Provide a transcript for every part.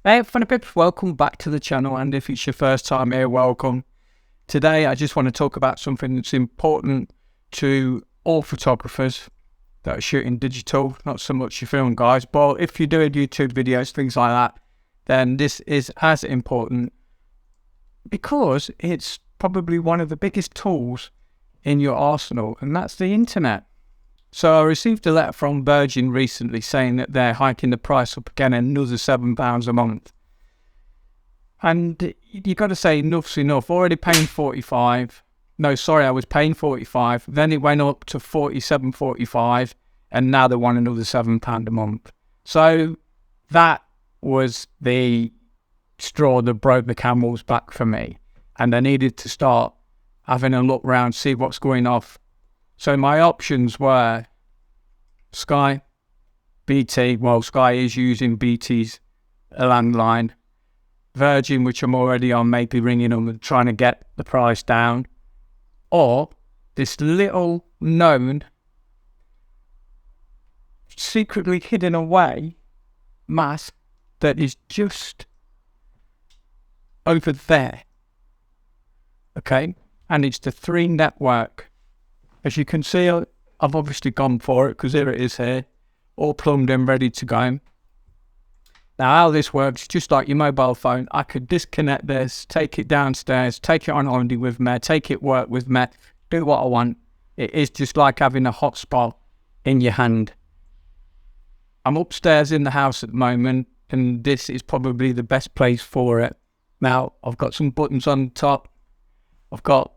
Hey, funny pips, welcome back to the channel, and if it's your first time here, welcome. Today I just want to talk about something that's important to all photographers that are shooting digital, not so much your film guys, but if you're doing YouTube videos, things like that, then this is as important because it's probably one of the biggest tools in your arsenal, and that's the internet. So I received a letter from Virgin recently saying that they're hiking the price up again another £7 a month. And you got to say enough's enough. Already paying 45. No, sorry, I was paying 45. Then it went up to 47.45, and now they want another £7 a month. So that was the straw that broke the camel's back for me, and I needed to start having a look round, see what's going off. So my options were Sky, BT, well, Sky is using BT's landline, Virgin, which I'm already on, maybe ringing them and trying to get the price down, or this little known, secretly hidden away mask that is just over there, okay? And it's the 3 network. As you can see, I've obviously gone for it because here it is here, all plumbed in, ready to go. Now how this works, just like your mobile phone, I could disconnect this, take it downstairs, take it on holiday with me, take it work with me, do what I want. It is just like having a hotspot in your hand. I'm upstairs in the house at the moment, and this is probably the best place for it. Now, I've got some buttons on the top. I've got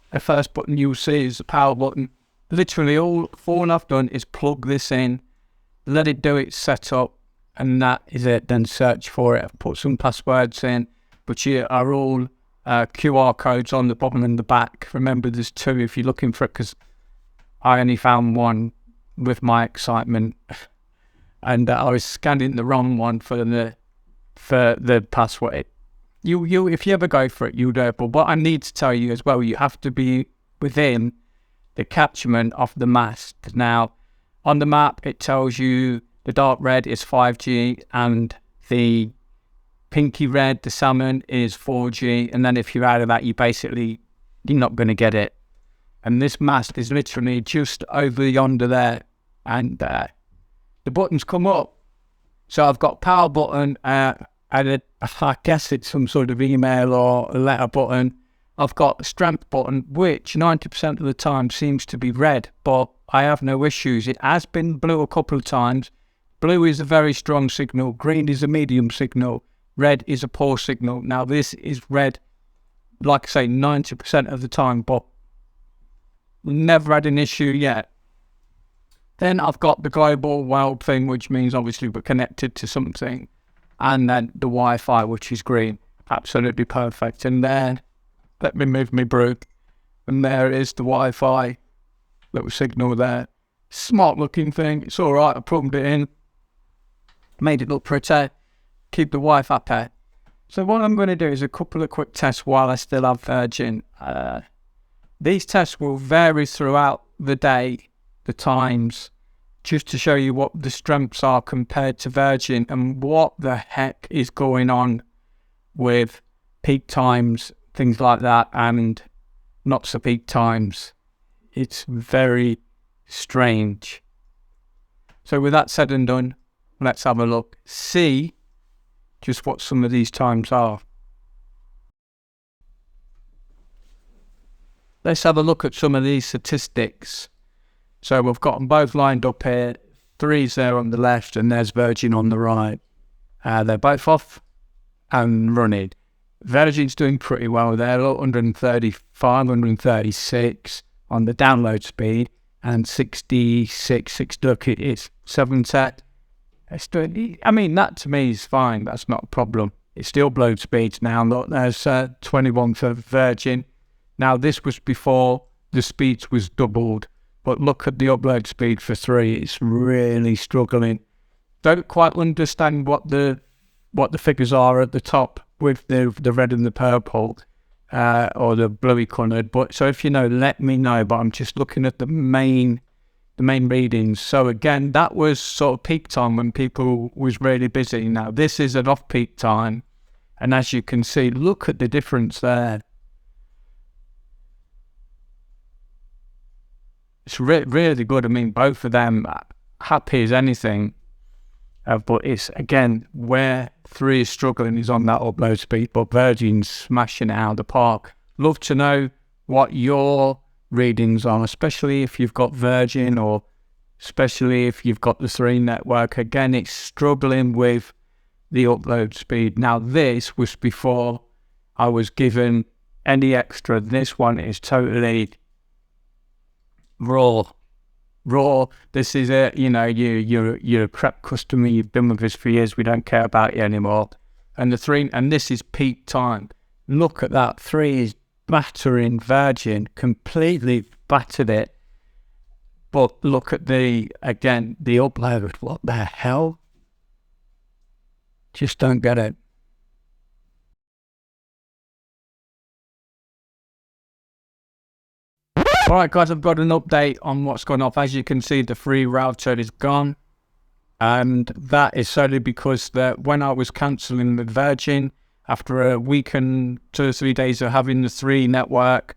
the first button you'll see is the power button. Literally all I've done is plug this in, let it do its setup, and that is it. Then search for it, put some passwords in, but here are all QR codes on the bottom and the back. Remember, there's 2 if you're looking for it, because I only found one with my excitement, and I was scanning the wrong one for the password. You if you ever go for it, you'll do it. But what I need to tell you as well, you have to be within the catchment of the mast. Now, on the map, it tells you the dark red is 5G, and the pinky red, the salmon, is 4G. And then if you're out of that, you're not going to get it. And this mast is literally just over yonder there, and the buttons come up. So I've got power button, and I guess it's some sort of email or a letter button. I've got the strength button, which 90% of the time seems to be red, but I have no issues. It has been blue a couple of times. Blue is a very strong signal. Green is a medium signal. Red is a poor signal. Now this is red, like I say, 90% of the time, but never had an issue yet. Then I've got the global world thing, which means obviously we're connected to something. And then the Wi-Fi, which is green. Absolutely perfect. And then, let me move my broom. And there is the Wi-Fi little signal there. Smart looking thing. It's all right. I plugged it in. Made it look pretty. Keep the Wi-Fi paired. So what I'm going to do is a couple of quick tests while I still have Virgin. These tests will vary throughout the day, the times, just to show you what the strengths are compared to Virgin and what the heck is going on with peak times, things like that, and not so peak times. It's very strange. So with that said and done, let's have a look, see just what some of these times are. Let's have a look at some of these statistics. So we've got them both lined up here. 3's there on the left, and there's Virgin on the right. They're both off and running. Virgin's doing pretty well there, 135, 136 on the download speed, and 66, look, it's 70. It's doing, I mean, that to me is fine. That's not a problem. It's still upload speeds now. Look, there's 21 for Virgin. Now, this was before the speeds was doubled. But look at the upload speed for 3. It's really struggling. Don't quite understand what the figures are at the top with the red and the purple or the bluey coloured. But so if you know, let me know. But I'm just looking at the main the main readings. So again, that was sort of peak time when people was really busy. Now this is an off-peak time, and as you can see, look at the difference there. It's really good. I mean, both of them happy as anything. But it's, again, where 3 is struggling is on that upload speed, but Virgin's smashing it out of the park. Love to know what your readings are, especially if you've got Virgin, or especially if you've got the 3 network. Again, it's struggling with the upload speed. Now, this was before I was given any extra. This one is totally raw. This is it. You know, you're a crap customer. You've been with us for years. We don't care about you anymore. And the 3, and this is peak time. Look at that. 3 is battering Virgin, completely battered it. But look at the upload. What the hell? Just don't get it. Alright guys, I've got an update on what's gone off. As you can see, the free router is gone. And that is solely because when I was cancelling with Virgin, after a week and 2 or 3 days of having the 3 network,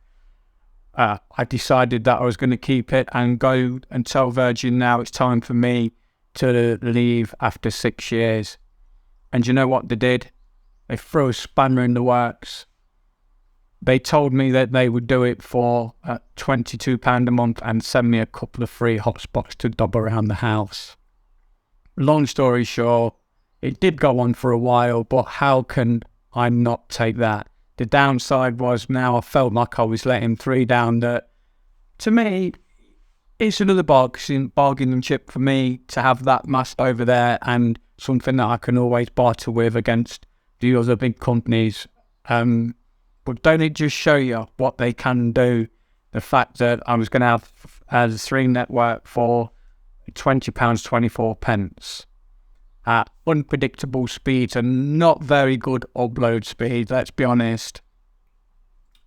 I decided that I was going to keep it and go and tell Virgin now it's time for me to leave after 6 years. And you know what they did? They threw a spanner in the works. They told me that they would do it for £22 a month and send me a couple of free hotspots to dob around the house. Long story short, it did go on for a while, but how can I not take that? The downside was now I felt like I was letting 3 down. That, to me, it's another bargaining chip for me to have that mast over there, and something that I can always barter with against the other big companies. But don't it just show you what they can do? The fact that I was going to have a 3 network for £20.24 at unpredictable speeds and not very good upload speed, let's be honest.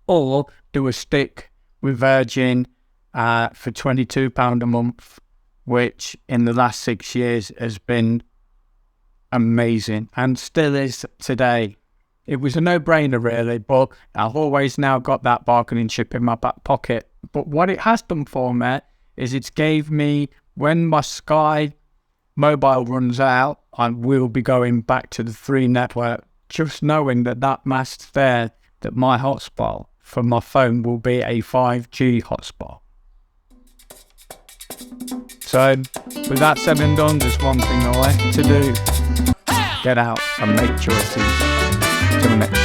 Or do a stick with Virgin for £22 a month, which in the last 6 years has been amazing and still is today. It was a no-brainer really, but I've always now got that bargaining chip in my back pocket. But what it has done for me is it's gave me, when my Sky mobile runs out, I will be going back to the 3 network, just knowing that that mast's there, that my hotspot from my phone will be a 5G hotspot. So, with that said and done, there's one thing left to do. Get out and make choices. Till next time.